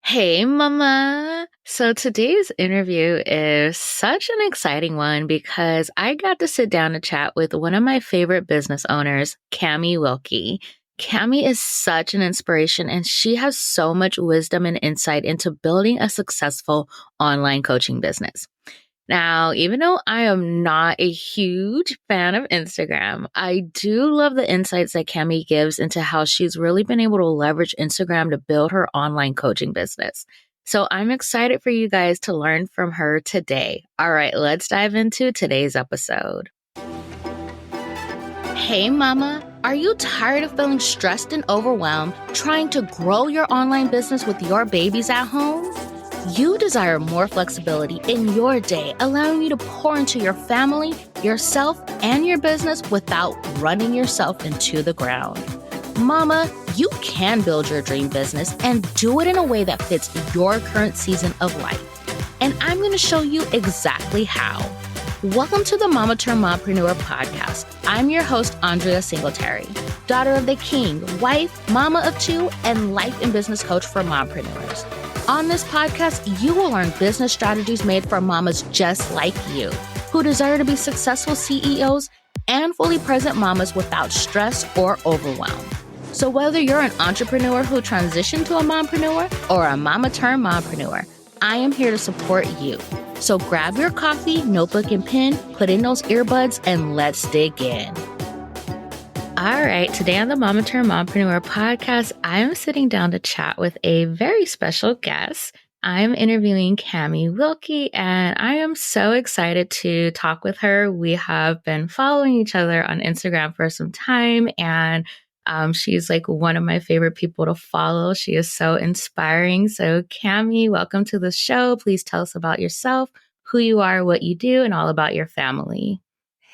Hey, Mama. So today's interview is such an exciting one because I got to sit down and chat with one of my favorite business owners, Camie Wilke. Camie is such an inspiration and she has so much wisdom and insight into building a successful online coaching business. Now, even though I am not a huge fan of Instagram, I do love the insights that Camie gives into how she's really been able to leverage Instagram to build her online coaching business. So I'm excited for you guys to learn from her today. All right, let's dive into today's episode. Hey, Mama. Are you tired of feeling stressed and overwhelmed trying to grow your online business with your babies at home? You desire more flexibility in your day, allowing you to pour into your family, yourself, and your business without running yourself into the ground. Mama, you can build your dream business and do it in a way that fits your current season of life. And I'm going to show you exactly how. Welcome to the Mama Turned Mompreneur podcast. I'm your host, Andria Singletary, daughter of the king, wife, mama of two, and life and business coach for mompreneurs. On this podcast, you will learn business strategies made for mamas just like you, who desire to be successful CEOs and fully present mamas without stress or overwhelm. So whether you're an entrepreneur who transitioned to a mompreneur or a mama turned mompreneur, I am here to support you. So grab your coffee, notebook, and pen, put in those earbuds, and let's dig in. All right, today on the Mama Turned Mompreneur podcast, I'm sitting down to chat with a very special guest. I'm interviewing Camie Wilke, and I am so excited to talk with her. We have been following each other on Instagram for some time, and she's like one of my favorite people to follow. She is so inspiring. So Camie, welcome to the show. Please tell us about yourself, who you are, what you do, and all about your family.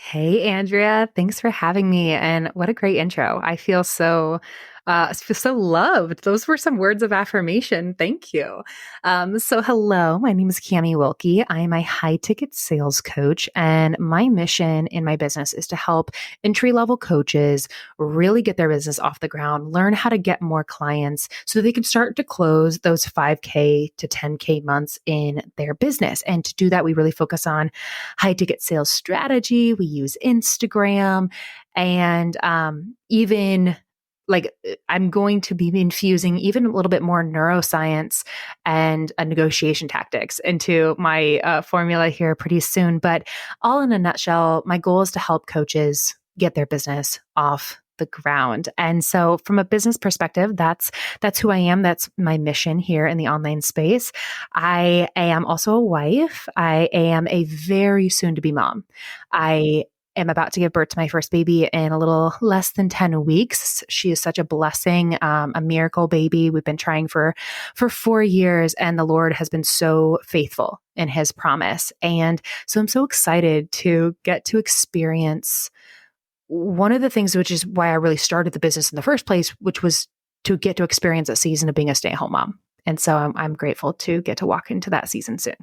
Hey, Andria. Thanks for having me. And what a great intro. I feel so loved. Those were some words of affirmation. Thank you. So hello, my name is Camie Wilke. I am a high ticket sales coach, and my mission in my business is to help entry-level coaches really get their business off the ground, learn how to get more clients so they can start to close those 5K to 10K months in their business. And to do that, we really focus on high ticket sales strategy. We use Instagram and even I'm going to be infusing even a little bit more neuroscience and negotiation tactics into my formula here pretty soon. But all in a nutshell, my goal is to help coaches get their business off the ground. And so from a business perspective, that's who I am. That's my mission here in the online space. I am also a wife. I am a very soon to be mom. I am about to give birth to my first baby in a little less than 10 weeks. She is such a blessing, a miracle baby. We've been trying for 4 years, and the Lord has been so faithful in his promise. And so I'm so excited to get to experience one of the things, which is why I really started the business in the first place, which was to get to experience a season of being a stay-at-home mom. And so I'm grateful to get to walk into that season soon.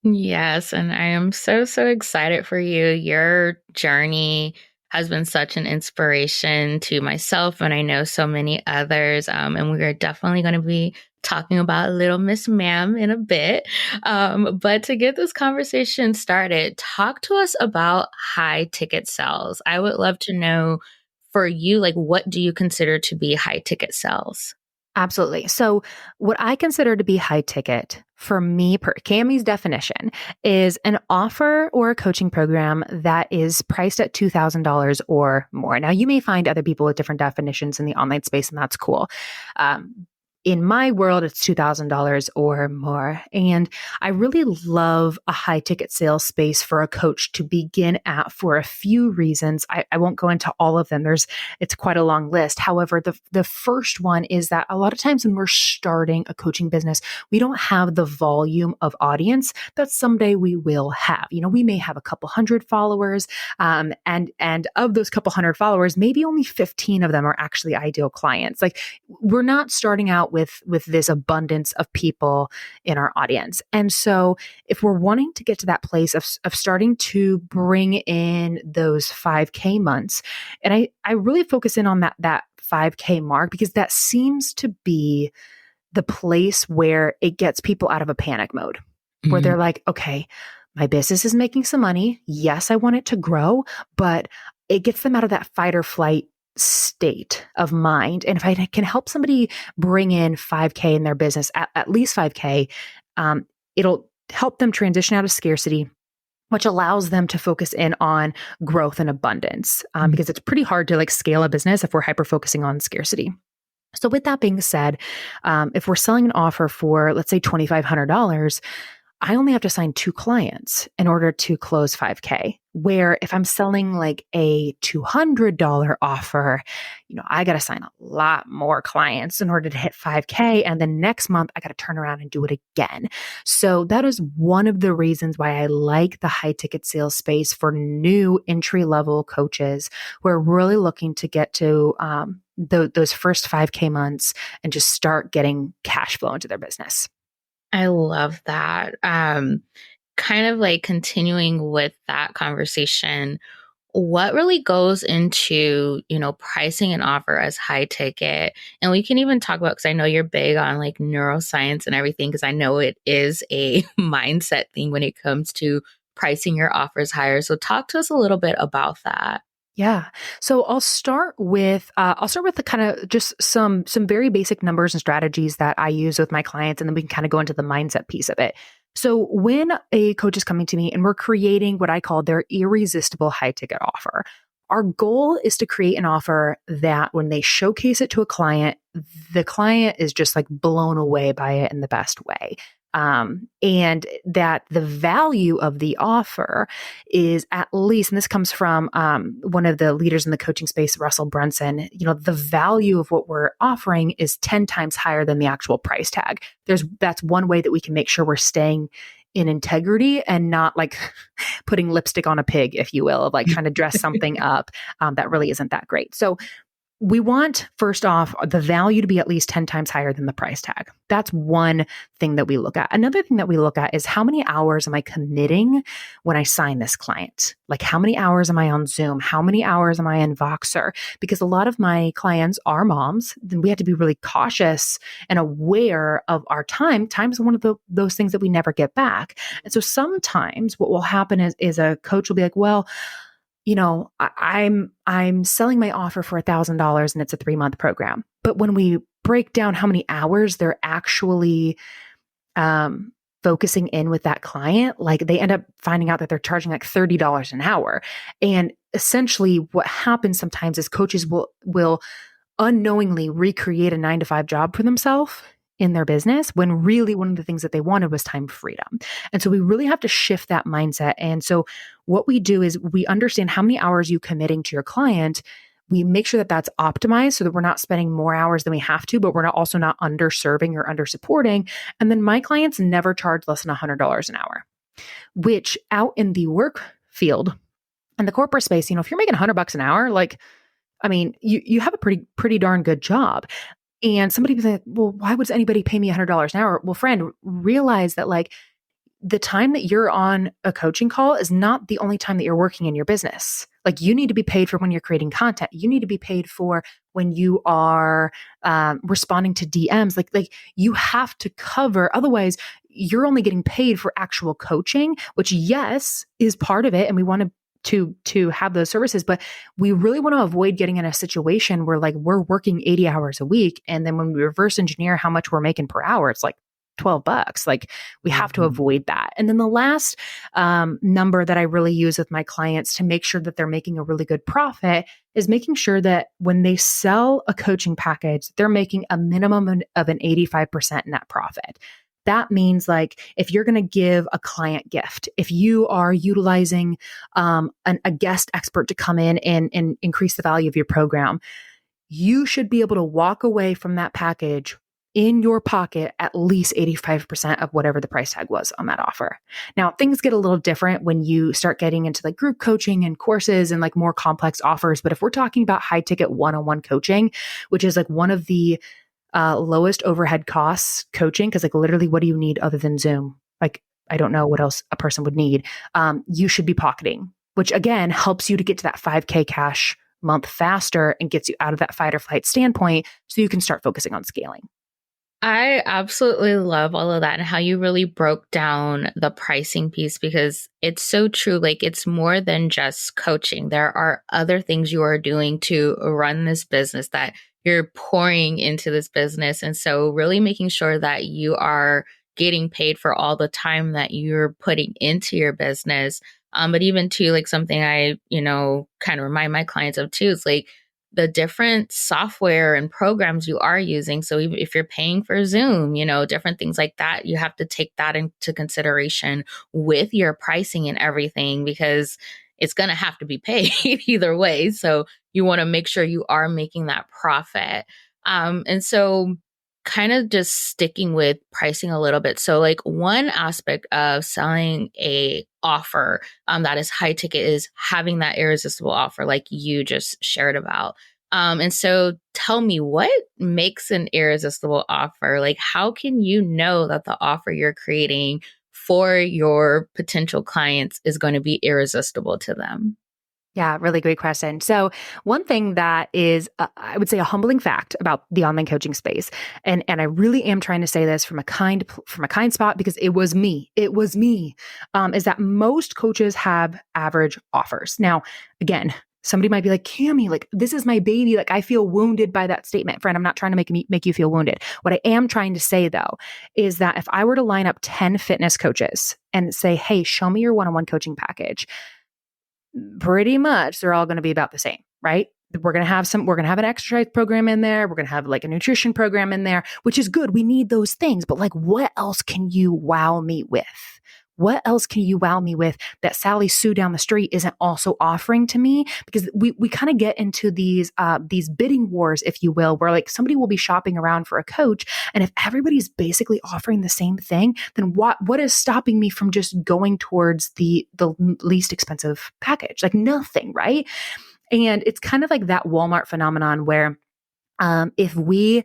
Yes, and I am so, so excited for you. Your journey has been such an inspiration to myself, and I know so many others. And we are definitely going to be talking about Little Miss Ma'am in a bit. But to get this conversation started, talk to us about high ticket sales. I would love to know for you, like, what do you consider to be high ticket sales? Absolutely. So what I consider to be high ticket for me, per Camie's definition, is an offer or a coaching program that is priced at $2,000 or more. Now, you may find other people with different definitions in the online space, and that's cool. In my world, it's $2,000 or more. And I really love a high ticket sales space for a coach to begin at for a few reasons. I won't go into all of them. It's quite a long list. However, the first one is that a lot of times when we're starting a coaching business, we don't have the volume of audience that someday we will have. We may have a couple hundred followers, and of those couple hundred followers, maybe only 15 of them are actually ideal clients. Like, we're not starting out with this abundance of people in our audience. And so if we're wanting to get to that place of starting to bring in those 5K months, and I really focus in on that 5K mark, because that seems to be the place where it gets people out of a panic mode, where they're like, okay, my business is making some money. Yes, I want it to grow, but it gets them out of that fight or flight state of mind. And if I can help somebody bring in 5K in their business, at least 5K, it'll help them transition out of scarcity, which allows them to focus in on growth and abundance, because it's pretty hard to like scale a business if we're hyper focusing on scarcity. So with that being said, if we're selling an offer for, let's say, $2,500, I only have to sign 2 clients in order to close 5K. Where if I'm selling like a $200 offer, I got to sign a lot more clients in order to hit 5K. And then next month, I got to turn around and do it again. So that is one of the reasons why I like the high ticket sales space for new entry level coaches who are really looking to get to those first 5K months and just start getting cash flow into their business. I love that. Kind of like continuing with that conversation, what really goes into, pricing an offer as high ticket? And we can even talk about, because I know you're big on like neuroscience and everything, because I know it is a mindset thing when it comes to pricing your offers higher. So talk to us a little bit about that. Yeah. So I'll start with the kind of just some very basic numbers and strategies that I use with my clients, and then we can kind of go into the mindset piece of it. So when a coach is coming to me and we're creating what I call their irresistible high ticket offer, our goal is to create an offer that when they showcase it to a client, the client is just like blown away by it in the best way. And that the value of the offer is at least, and this comes from one of the leaders in the coaching space, Russell Brunson, the value of what we're offering is 10 times higher than the actual price tag. That's one way that we can make sure we're staying in integrity and not like putting lipstick on a pig, if you will, of like trying to dress something up that really isn't that great. So we want, first off, the value to be at least 10 times higher than the price tag. That's one thing that we look at. Another thing that we look at is how many hours am I committing when I sign this client? Like how many hours am I on Zoom? How many hours am I in Voxer? Because a lot of my clients are moms, then we have to be really cautious and aware of our time. Time is one of those things that we never get back. And so sometimes what will happen is a coach will be like, well, I'm selling my offer for $1,000 and it's a 3-month program. But when we break down how many hours they're actually focusing in with that client, like they end up finding out that they're charging like $30 an hour. And essentially what happens sometimes is coaches will unknowingly recreate a 9-to-5 job for themselves in their business when really one of the things that they wanted was time freedom. And so we really have to shift that mindset. And so what we do is we understand how many hours you committing to your client. We make sure that that's optimized so that we're not spending more hours than we have to, but we're also not underserving or undersupporting. And then my clients never charge less than $100 an hour, which out in the work field and the corporate space, if you're making $100 an hour, you have a pretty darn good job. And somebody was like, well, why would anybody pay me $100 an hour? Well, friend, realize that like the time that you're on a coaching call is not the only time that you're working in your business. Like you need to be paid for when you're creating content. You need to be paid for when you are responding to DMs. Like you have to cover. Otherwise, you're only getting paid for actual coaching, which yes, is part of it. And we want to have those services, but we really want to avoid getting in a situation where like we're working 80 hours a week. And then when we reverse engineer how much we're making per hour, it's like $12. Like we have to avoid that. And then the last number that I really use with my clients to make sure that they're making a really good profit is making sure that when they sell a coaching package, they're making a minimum of an 85% net profit. That means like if you're going to give a client gift, if you are utilizing a guest expert to come in and increase the value of your program, you should be able to walk away from that package in your pocket at least 85% of whatever the price tag was on that offer. Now, things get a little different when you start getting into like group coaching and courses and like more complex offers. But if we're talking about high ticket one-on-one coaching, which is like one of the lowest overhead costs coaching, because like literally what do you need other than Zoom? Like I don't know what else a person would need. You should be pocketing, which again helps you to get to that 5K cash month faster and gets you out of that fight or flight standpoint so you can start focusing on scaling. I absolutely love all of that and how you really broke down the pricing piece because it's so true. Like, it's more than just coaching. There are other things you are doing to run this business that you're pouring into this business. And so, really making sure that you are getting paid for all the time that you're putting into your business. But even too, like something I, kind of remind my clients of too is like, the different software and programs you are using. So even if you're paying for Zoom, different things like that, you have to take that into consideration with your pricing and everything because it's going to have to be paid either way. So you want to make sure you are making that profit. And so kind of just sticking with pricing a little bit. So like one aspect of selling a offer that is high ticket is having that irresistible offer like you just shared about. And so tell me, what makes an irresistible offer? Like, how can you know that the offer you're creating for your potential clients is going to be irresistible to them? Yeah, really great question. So one thing that is, I would say, a humbling fact about the online coaching space, and I really am trying to say this from a kind spot because it was me. It was me. Is that most coaches have average offers. Now, again, somebody might be like, Camie, like this is my baby. Like I feel wounded by that statement, friend. I'm not trying to make you feel wounded. What I am trying to say though is that if I were to line up 10 fitness coaches and say, hey, show me your one-on-one coaching package, pretty much they're all going to be about the same, right? We're going to have an exercise program in there. We're going to have like a nutrition program in there, which is good. We need those things, but like, what else can you wow me with? What else can you wow me with that Sally Sue down the street isn't also offering to me? Because we kind of get into these bidding wars, if you will, where like somebody will be shopping around for a coach, and if everybody's basically offering the same thing, then what is stopping me from just going towards the least expensive package? Like nothing, right? And it's kind of like that Walmart phenomenon where if we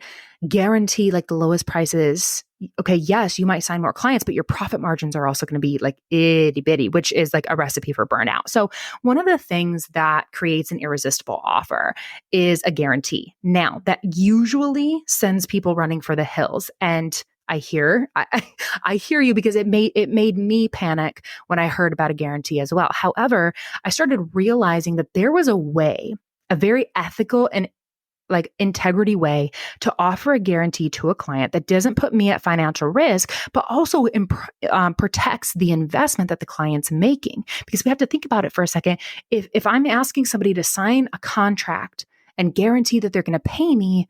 guarantee like the lowest prices, okay, yes, you might sign more clients, but your profit margins are also going to be like itty bitty, which is like a recipe for burnout. So one of the things that creates an irresistible offer is a guarantee. Now that usually sends people running for the hills. And I hear you because it made me panic when I heard about a guarantee as well. However, I started realizing that there was a very ethical and like integrity way to offer a guarantee to a client that doesn't put me at financial risk, but also protects the investment that the client's making. Because we have to think about it for a second. If I'm asking somebody to sign a contract and guarantee that they're going to pay me,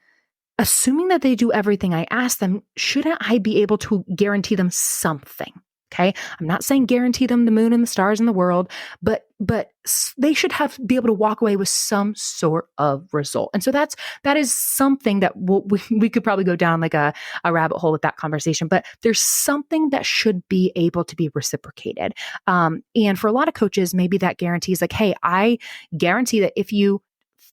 assuming that they do everything I ask them, shouldn't I be able to guarantee them something? Okay. I'm not saying guarantee them the moon and the stars in the world, but they should be able to walk away with some sort of result. And so that is something that we could probably go down like a rabbit hole with that conversation, but there's something that should be able to be reciprocated. And for a lot of coaches, maybe that guarantee is like, hey, I guarantee that if you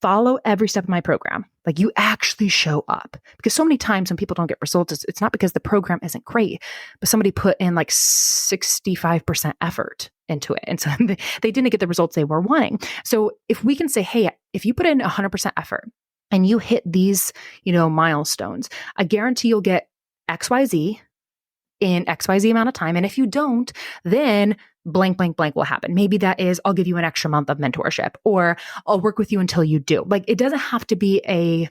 follow every step of my program, like you actually show up. Because so many times when people don't get results, it's not because the program isn't great, but somebody put in like 65% effort into it. And so they didn't get the results they were wanting. So if we can say, hey, if you put in 100% effort and you hit these, milestones, I guarantee you'll get XYZ in XYZ amount of time. And if you don't, then blank, blank, blank will happen. Maybe that is, I'll give you an extra month of mentorship, or I'll work with you until you do. Like it doesn't have to be a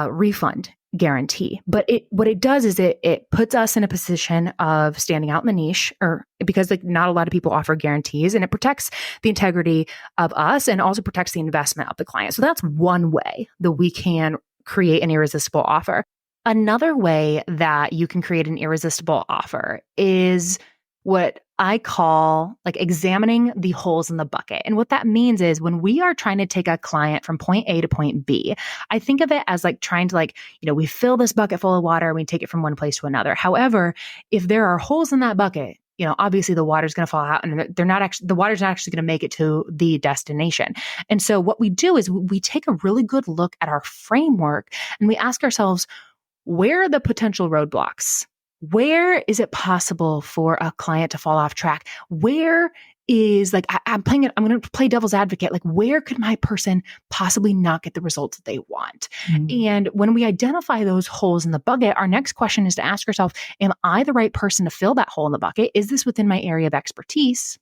refund guarantee, but what it does is it puts us in a position of standing out in the niche, or because like not a lot of people offer guarantees, and it protects the integrity of us and also protects the investment of the client. So that's one way that we can create an irresistible offer. Another way that you can create an irresistible offer is what I call like examining the holes in the bucket. And what that means is when we are trying to take a client from point A to point B, I think of it as like trying to we fill this bucket full of water and we take it from one place to another. However, if there are holes in that bucket, obviously the water's going to fall out and the water's not actually going to make it to the destination. And so what we do is we take a really good look at our framework and we ask ourselves, where are the potential roadblocks? Where is it possible for a client to fall off track? Where is like, I'm going to play devil's advocate. Like, where could my person possibly not get the results that they want? And when we identify those holes in the bucket, our next question is to ask yourself, am I the right person to fill that hole in the bucket? Is this within my area of expertise?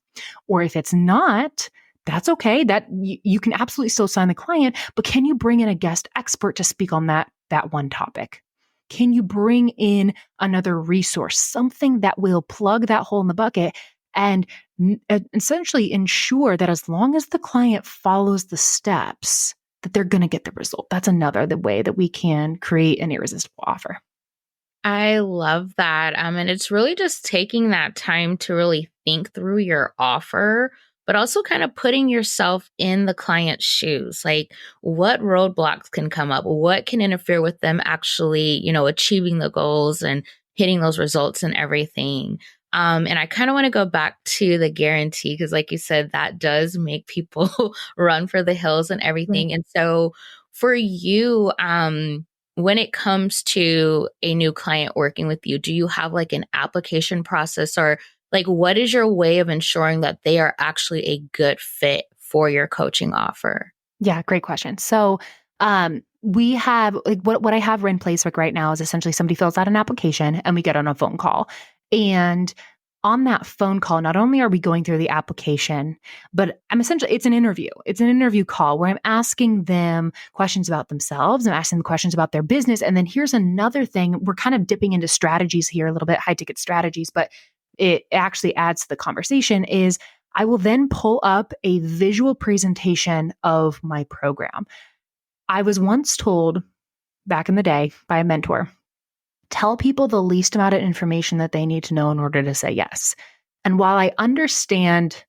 Or if it's not, that's okay. That you can absolutely still sign the client, but can you bring in a guest expert to speak on that one topic? Can you bring in another resource, something that will plug that hole in the bucket and essentially ensure that as long as the client follows the steps, that they're going to get the result? That's the way that we can create an irresistible offer. I love that. And it's really just taking that time to really think through your offer, but also kind of putting yourself in the client's shoes. Like, what roadblocks can come up? What can interfere with them actually, achieving the goals and hitting those results and everything? And I kind of want to go back to the guarantee, because like you said, that does make people run for the hills and everything. Right. And so for you, when it comes to a new client working with you, do you have like an application process, or like what is your way of ensuring that they are actually a good fit for your coaching offer? Yeah, great question. So we have like what I have in place like right now is essentially somebody fills out an application and we get on a phone call. And on that phone call, not only are we going through the application, but it's an interview. It's an interview call where I'm asking them questions about themselves. I'm asking them questions about their business. And then here's another thing. We're kind of dipping into strategies here a little bit, high ticket strategies, but it actually adds to the conversation is I will then pull up a visual presentation of my program. I was once told back in the day by a mentor, tell people the least amount of information that they need to know in order to say yes. And while I understand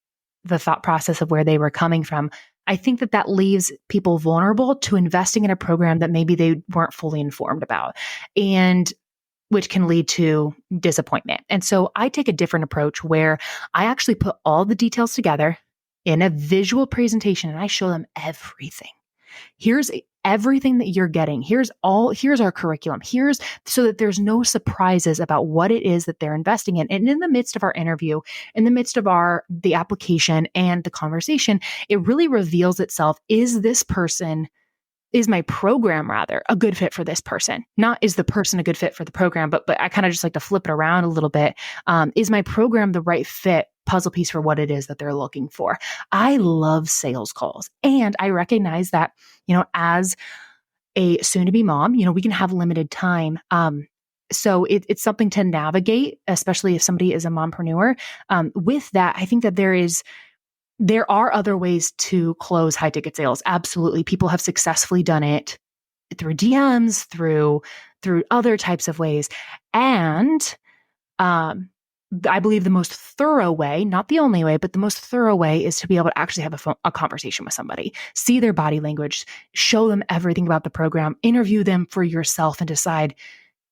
the thought process of where they were coming from, I think that leaves people vulnerable to investing in a program that maybe they weren't fully informed about, and which can lead to disappointment. And so I take a different approach where I actually put all the details together in a visual presentation and I show them everything. Here's everything that you're getting. Here's our curriculum. So that there's no surprises about what it is that they're investing in. And in the midst of our interview, in the midst of the application and the conversation, it really reveals itself. Is my program rather a good fit for this person? Not is the person a good fit for the program, but I kind of just like to flip it around a little bit. Is my program the right fit puzzle piece for what it is that they're looking for? I love sales calls. And I recognize that, as a soon-to-be mom, we can have limited time. So it's something to navigate, especially if somebody is a mompreneur. With that, I think that there are other ways to close high ticket sales. Absolutely. People have successfully done it through DMs, through other types of ways. And I believe the most thorough way, not the only way, but the most thorough way is to be able to actually have a conversation with somebody, see their body language, show them everything about the program, interview them for yourself and decide,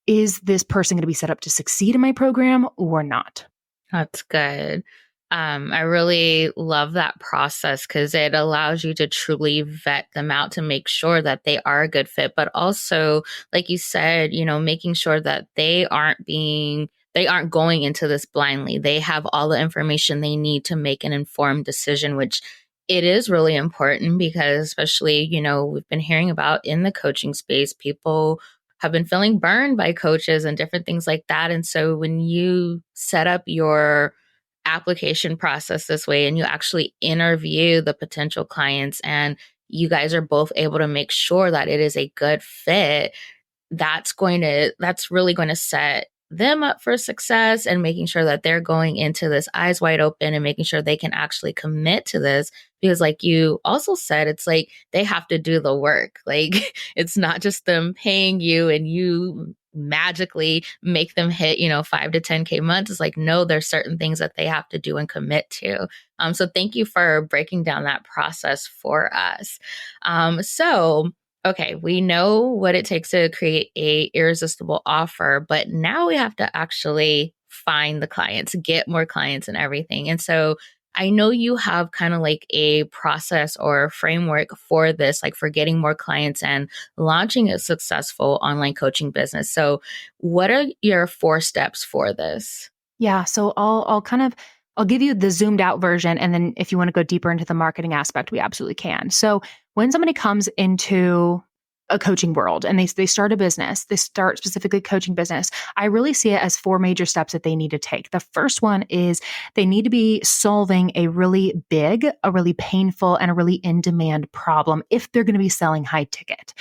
is this person going to be set up to succeed in my program or not? That's good. I really love that process because it allows you to truly vet them out to make sure that they are a good fit, but also, like you said, making sure that they aren't going into this blindly. They have all the information they need to make an informed decision, which it is really important because especially, we've been hearing about in the coaching space, people have been feeling burned by coaches and different things like that. And so when you set up your application process this way and you actually interview the potential clients and you guys are both able to make sure that it is a good fit, that's really going to set them up for success and making sure that they're going into this eyes wide open and making sure they can actually commit to this. Because like you also said, it's like they have to do the work. Like it's not just them paying you and you magically make them hit, 5 to 10K months. It's like, no, there's certain things that they have to do and commit to. So thank you for breaking down that process for us. Okay, we know what it takes to create a irresistible offer, but now we have to actually find the clients, get more clients and everything. And so I know you have kind of like a process or framework for this, like for getting more clients and launching a successful online coaching business. So what are your 4 steps for this? Yeah, so I'll I'll give you the zoomed out version. And then if you want to go deeper into the marketing aspect, we absolutely can. So when somebody comes into a coaching world and they start a business, they start specifically coaching business, I really see it as 4 major steps that they need to take. The first one is they need to be solving a really big, a really painful, and a really in-demand problem if they're going to be selling high ticket.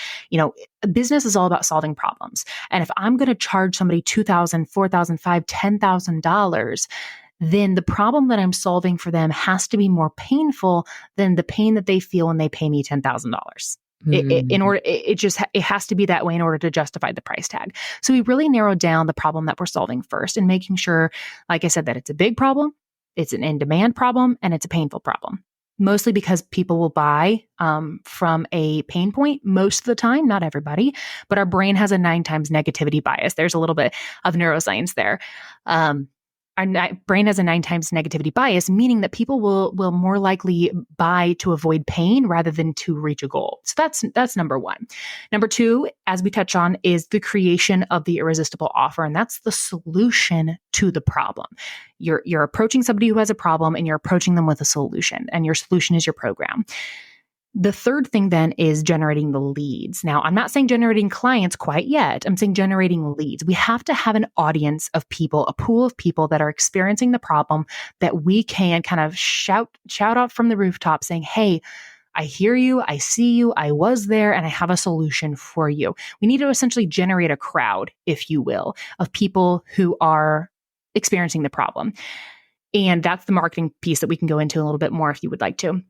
Business is all about solving problems. And if I'm going to charge somebody $2,000, $4,000, $5,000, $10,000, then the problem that I'm solving for them has to be more painful than the pain that they feel when they pay me $10,000. It has to be that way in order to justify the price tag. So we really narrowed down the problem that we're solving first and making sure, like I said, that it's a big problem, it's an in-demand problem, and it's a painful problem. Mostly because people will buy from a pain point most of the time, not everybody, but our brain has a 9 times negativity bias. There's a little bit of neuroscience there. Our brain has a 9 times negativity bias, meaning that people will more likely buy to avoid pain rather than to reach a goal. So that's number 1. Number 2, as we touch on, is the creation of the irresistible offer, and that's the solution to the problem. You're approaching somebody who has a problem, and you're approaching them with a solution, and your solution is your program. The third thing then is generating the leads. Now, I'm not saying generating clients quite yet. I'm saying generating leads. We have to have an audience of people, a pool of people that are experiencing the problem that we can kind of shout out from the rooftop saying, hey, I hear you, I see you, I was there, and I have a solution for you. We need to essentially generate a crowd, if you will, of people who are experiencing the problem. And that's the marketing piece that we can go into a little bit more if you would like to.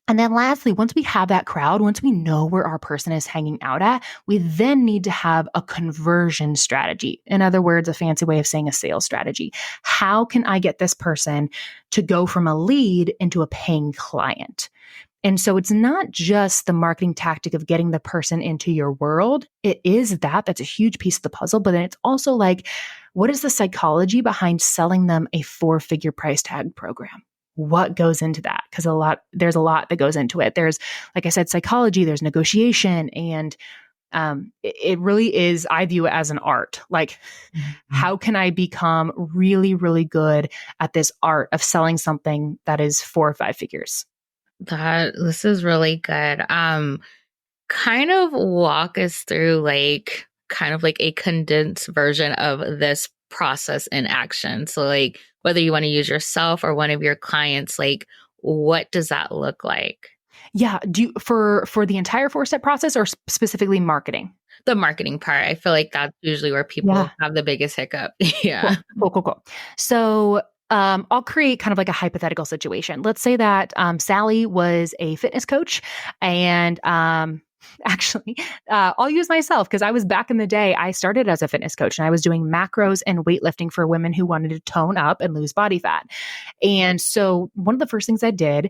And then lastly, once we have that crowd, once we know where our person is hanging out at, we then need to have a conversion strategy. In other words, a fancy way of saying a sales strategy. How can I get this person to go from a lead into a paying client? And so it's not just the marketing tactic of getting the person into your world. It is that's a huge piece of the puzzle, but then it's also like, what is the psychology behind selling them a 4-figure price tag program? What goes into that? Because there's a lot that goes into it. There's, like I said, psychology, there's negotiation, and it really is, I view it as an art. Like, how can I become really, really good at this art of selling something that is 4 or 5 figures? This is really good. Kind of walk us through kind of like a condensed version of this process in action. So whether you want to use yourself or one of your clients, what does that look like? Yeah. For the entire 4-step process or specifically marketing? The marketing part. I feel like that's usually where people have the biggest hiccup. Yeah. Cool. So I'll create kind of like a hypothetical situation. Let's say that Sally was a fitness coach, and actually, I'll use myself because I was back in the day, I started as a fitness coach and I was doing macros and weightlifting for women who wanted to tone up and lose body fat. And so one of the first things I did,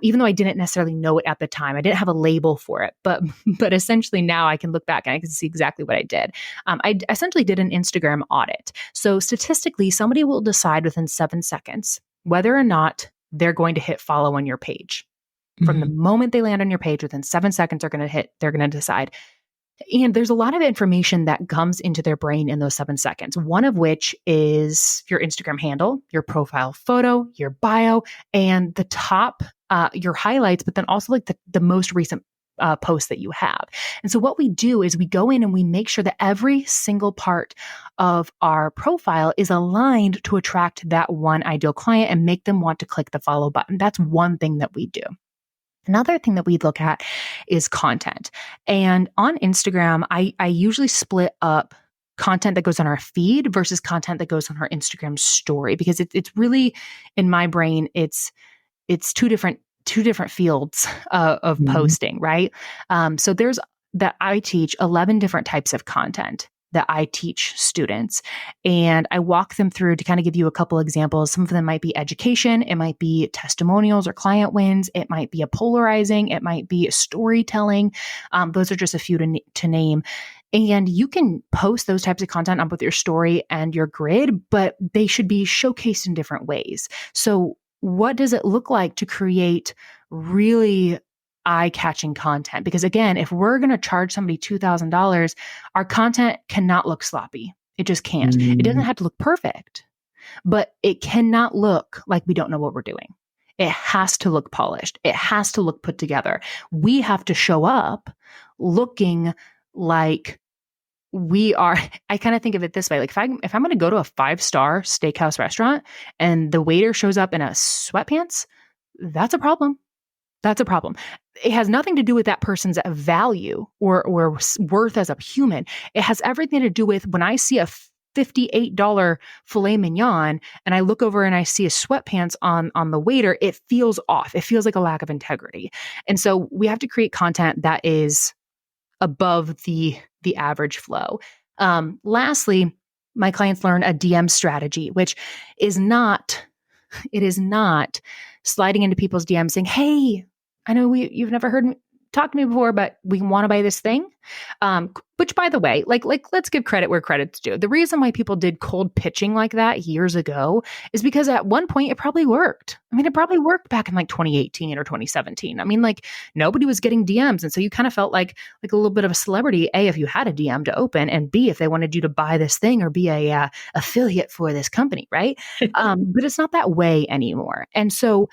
even though I didn't necessarily know it at the time, I didn't have a label for it, but essentially now I can look back and I can see exactly what I did. I essentially did an Instagram audit. So statistically, somebody will decide within 7 seconds whether or not they're going to hit follow on your page. From the moment they land on your page, within 7 seconds, they're going to decide. And there's a lot of information that comes into their brain in those 7 seconds. One of which is your Instagram handle, your profile photo, your bio, and the top, your highlights, but then also the most recent post that you have. And so what we do is we go in and we make sure that every single part of our profile is aligned to attract that one ideal client and make them want to click the follow button. That's one thing that we do. Another thing that we look at is content. And on Instagram, I usually split up content that goes on our feed versus content that goes on our Instagram story, because it's really, in my brain, it's two different fields of posting, right? So there's that I teach 11 different types of content that I teach students. And I walk them through to kind of give you a couple examples. Some of them might be education. It might be testimonials or client wins. It might be a polarizing. It might be a storytelling. Those are just a few to name. And you can post those types of content on both your story and your grid, but they should be showcased in different ways. So what does it look like to create really eye-catching content? Because again, if we're going to charge somebody $2,000, our content cannot look sloppy. It just can't. It doesn't have to look perfect, but it cannot look like we don't know what we're doing. It has to look polished. It has to look put together. We have to show up looking like we are. I kind of think of it this way. Like if I'm going to go to a 5-star steakhouse restaurant and the waiter shows up in a sweatpants, that's a problem. That's a problem. It has nothing to do with that person's value or worth as a human. It has everything to do with when I see a $58 filet mignon and I look over and I see a sweatpants on the waiter, it feels off. It feels like a lack of integrity. And so we have to create content that is above the average flow. Lastly, my clients learn a DM strategy, which is not sliding into people's DMs saying, "Hey, I know you've never heard me talk to me before, but we want to buy this thing." Which, by the way, like let's give credit where credit's due. The reason why people did cold pitching like that years ago is because at one point it probably worked. I mean, it probably worked back in like 2018 or 2017. I mean, like nobody was getting DMs, and so you kind of felt like a little bit of a celebrity. A, if you had a DM to open, and B, if they wanted you to buy this thing or be a affiliate for this company, right? But it's not that way anymore, and so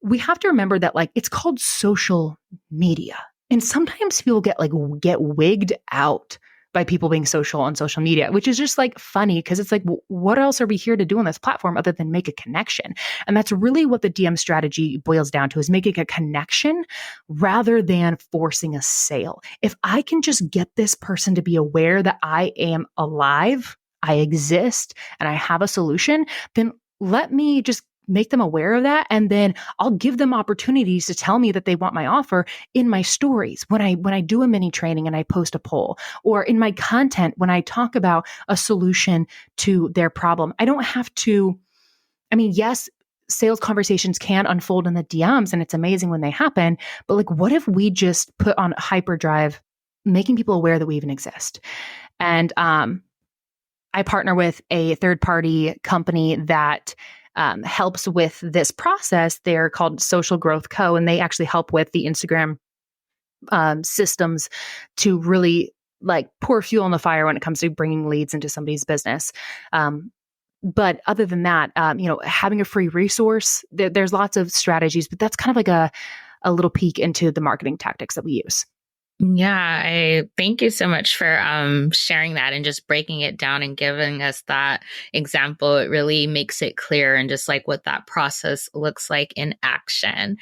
we have to remember that like it's called social media. And sometimes people get wigged out by people being social on social media, which is just like funny because it's like, what else are we here to do on this platform other than make a connection? And that's really what the DM strategy boils down to, is making a connection rather than forcing a sale. If I can just get this person to be aware that I am alive, I exist, and I have a solution, then let me just make them aware of that. And then I'll give them opportunities to tell me that they want my offer in my stories. When I do a mini training and I post a poll, or in my content, when I talk about a solution to their problem, I don't have to, I mean, yes, sales conversations can unfold in the DMs and it's amazing when they happen, but like, what if we just put on hyperdrive, making people aware that we even exist? And, I partner with a third-party company that helps with this process. They're called Social Growth Co., and they actually help with the Instagram systems to really like pour fuel on the fire when it comes to bringing leads into somebody's business. But other than that, having a free resource, there's lots of strategies, but that's kind of like a little peek into the marketing tactics that we use. Yeah, I thank you so much for sharing that and just breaking it down and giving us that example. It really makes it clear and just like what that process looks like in action.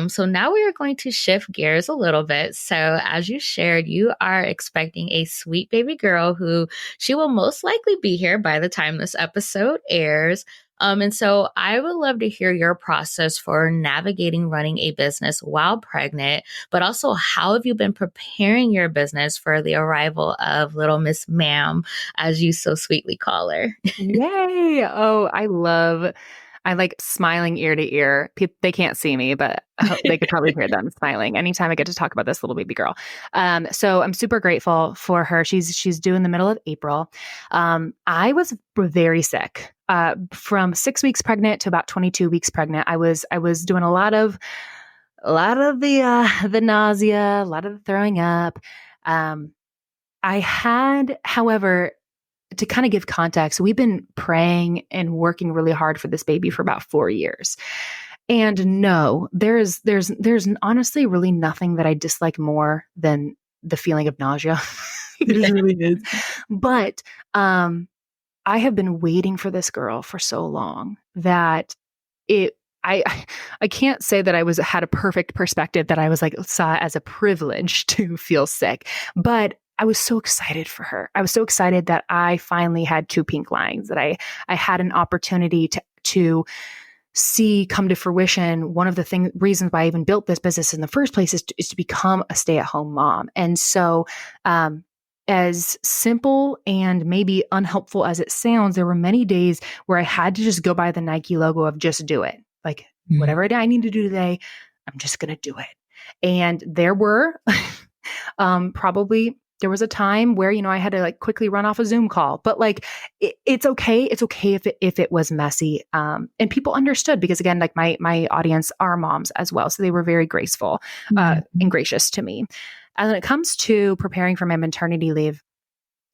So now we are going to shift gears a little bit. So as you shared, you are expecting a sweet baby girl who she will most likely be here by the time this episode airs. And so I would love to hear your process for navigating running a business while pregnant, but also how have you been preparing your business for the arrival of little Miss Ma'am, as you so sweetly call her? Yay! Oh, I like smiling ear to ear. They can't see me, but they could probably hear them smiling anytime I get to talk about this little baby girl. So I'm super grateful for her. She's due in the middle of April. I was very sick. From 6 weeks pregnant to about 22 weeks pregnant. I was doing a lot of the nausea, a lot of the throwing up. I had, however, to kind of give context, we've been praying and working really hard for this baby for about 4 years. And no, there's honestly really nothing that I dislike more than the feeling of nausea. It really is. But I have been waiting for this girl for so long that I can't say that I had a perfect perspective, that I was like saw it as a privilege to feel sick, but I was so excited for her. I was so excited that I finally had 2 pink lines, that I had an opportunity to see come to fruition. One of the reasons why I even built this business in the first place is to become a stay-at-home mom. And so, as simple and maybe unhelpful as it sounds, there were many days where I had to just go by the Nike logo of just do it. Like whatever I need to do today, I'm just going to do it. And there were there was a time where, I had to like quickly run off a Zoom call, but like, it's okay. It's okay if it was messy. And people understood because again, like my audience are moms as well. So they were very graceful, and gracious to me. And when it comes to preparing for my maternity leave,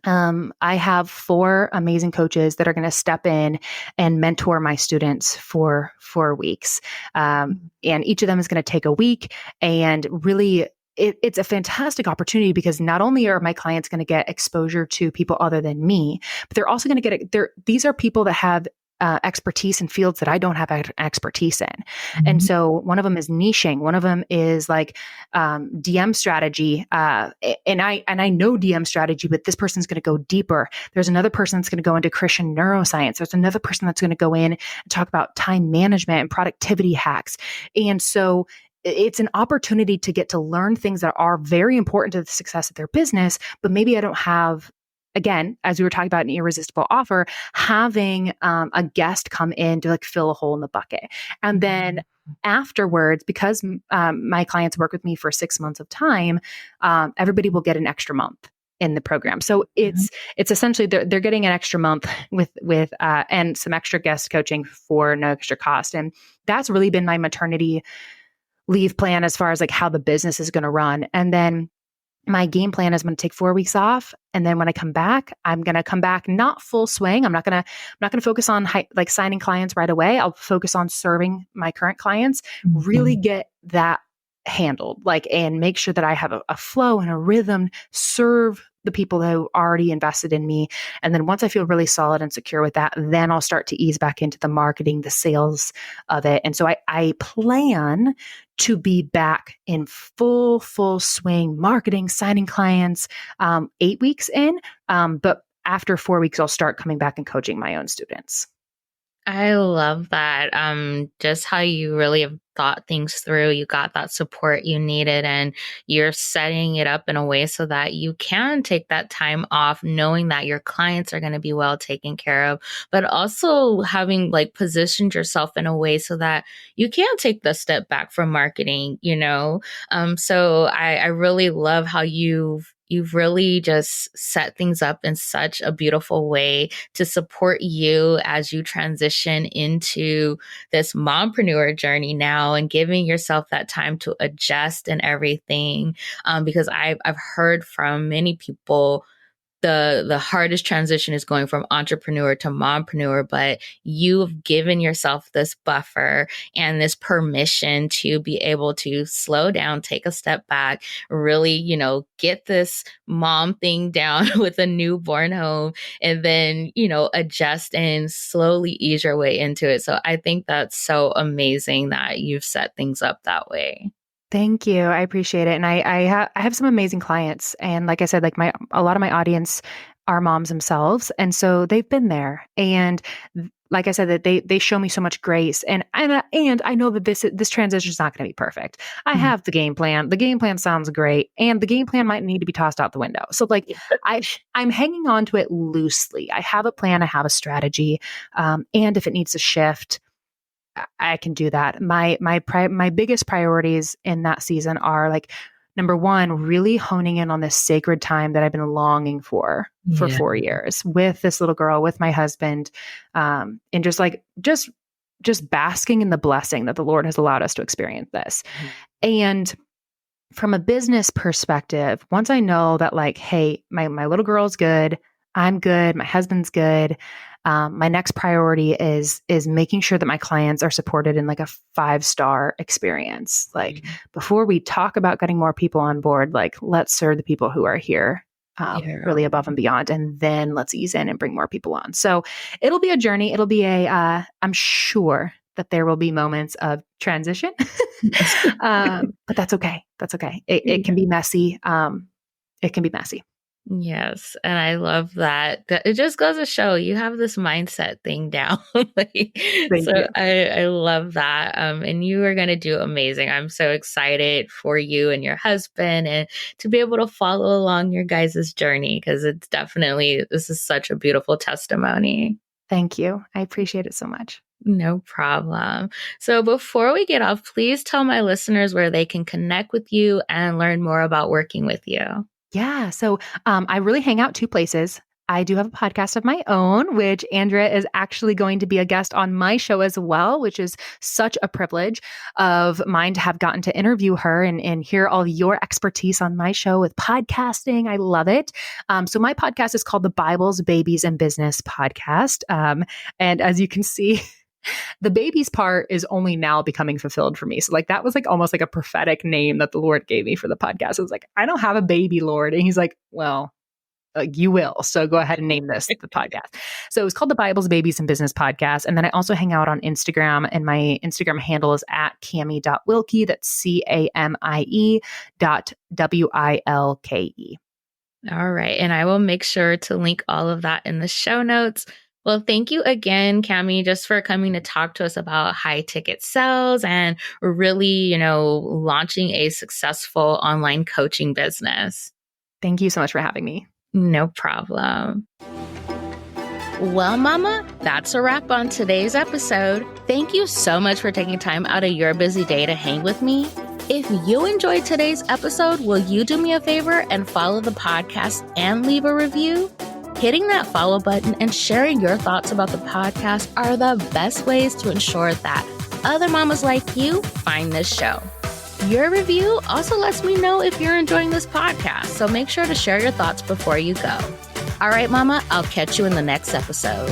I have 4 amazing coaches that are going to step in and mentor my students for 4 weeks. And each of them is going to take a week, and really it's a fantastic opportunity because not only are my clients going to get exposure to people other than me, but they're also going to get these are people that have expertise in fields that I don't have expertise in. And so one of them is niching. One of them is like DM strategy. And I know DM strategy, but this person's going to go deeper. There's another person that's going to go into Christian neuroscience. There's another person that's going to go in and talk about time management and productivity hacks. And so it's an opportunity to get to learn things that are very important to the success of their business, but maybe I don't have. Again, as we were talking about an irresistible offer, having a guest come in to like fill a hole in the bucket. And then afterwards, because my clients work with me for 6 months of time, everybody will get an extra month in the program. So it's essentially they're getting an extra month with and some extra guest coaching for no extra cost. And that's really been my maternity leave plan as far as like how the business is going to run. And then my game plan is I'm going to take 4 weeks off. And then when I come back, I'm going to come back, not full swing. I'm not going to focus on like signing clients right away. I'll focus on serving my current clients, really get that handled, like, and make sure that I have a flow and a rhythm, serve the people who already invested in me. And then once I feel really solid and secure with that, then I'll start to ease back into the marketing, the sales of it. And so I plan to be back in full swing, marketing, signing clients, 8 weeks in. But after 4 weeks, I'll start coming back and coaching my own students. I love that. Just how you really have thought things through. You got that support you needed, and you're setting it up in a way so that you can take that time off, knowing that your clients are going to be well taken care of, but also having like positioned yourself in a way so that you can take the step back from marketing, you know? So I really love how you've really just set things up in such a beautiful way to support you as you transition into this mompreneur journey now and giving yourself that time to adjust and everything. Because I've heard from many people the hardest transition is going from entrepreneur to mompreneur, but you've given yourself this buffer and this permission to be able to slow down, take a step back, really, you know, get this mom thing down with a newborn home, and then, you know, adjust and slowly ease your way into it. So I think that's so amazing that you've set things up that way. Thank you. I appreciate it. And I have some amazing clients. And like I said, like a lot of my audience are moms themselves. And so they've been there. And like I said, that they show me so much grace. And I know that this transition is not going to be perfect. I have the game plan. The game plan sounds great. And the game plan might need to be tossed out the window. So like I'm hanging on to it loosely. I have a plan. I have a strategy. And if it needs to shift, I can do that. My biggest priorities in that season are like, number one, really honing in on this sacred time that I've been longing for 4 years with this little girl, with my husband, and just basking in the blessing that the Lord has allowed us to experience this. And from a business perspective, once I know that like, hey, my little girl's good, I'm good, my husband's good. My next priority is making sure that my clients are supported in like a 5-star experience. Like before we talk about getting more people on board, like let's serve the people who are here really above and beyond. And then let's ease in and bring more people on. So it'll be a journey. It'll be I'm sure that there will be moments of transition, but that's okay. That's okay. It can be messy. It can be messy. Yes. And I love that. It just goes to show you have this mindset thing down. I love that. And you are going to do amazing. I'm so excited for you and your husband and to be able to follow along your guys' journey, because this is such a beautiful testimony. Thank you. I appreciate it so much. No problem. So before we get off, please tell my listeners where they can connect with you and learn more about working with you. Yeah. So I really hang out 2 places. I do have a podcast of my own, which Andria is actually going to be a guest on my show as well, which is such a privilege of mine to have gotten to interview her and hear all your expertise on my show with podcasting. I love it. So my podcast is called the Bibles, Babies, and Business Podcast. And as you can see, the babies part is only now becoming fulfilled for me. So like that was like almost like a prophetic name that the Lord gave me for the podcast. I was like, I don't have a baby, Lord. And he's like, well, you will. So go ahead and name this the podcast. So it was called the Bibles, Babies, and Business Podcast. And then I also hang out on Instagram, and my Instagram handle is at Camie.Wilke. That's CAMIE.WILKE. All right. And I will make sure to link all of that in the show notes. Well, thank you again, Camie, just for coming to talk to us about high ticket sales and really, launching a successful online coaching business. Thank you so much for having me. No problem. Well, Mama, that's a wrap on today's episode. Thank you so much for taking time out of your busy day to hang with me. If you enjoyed today's episode, will you do me a favor and follow the podcast and leave a review? Hitting that follow button and sharing your thoughts about the podcast are the best ways to ensure that other mamas like you find this show. Your review also lets me know if you're enjoying this podcast, so make sure to share your thoughts before you go. All right, Mama, I'll catch you in the next episode.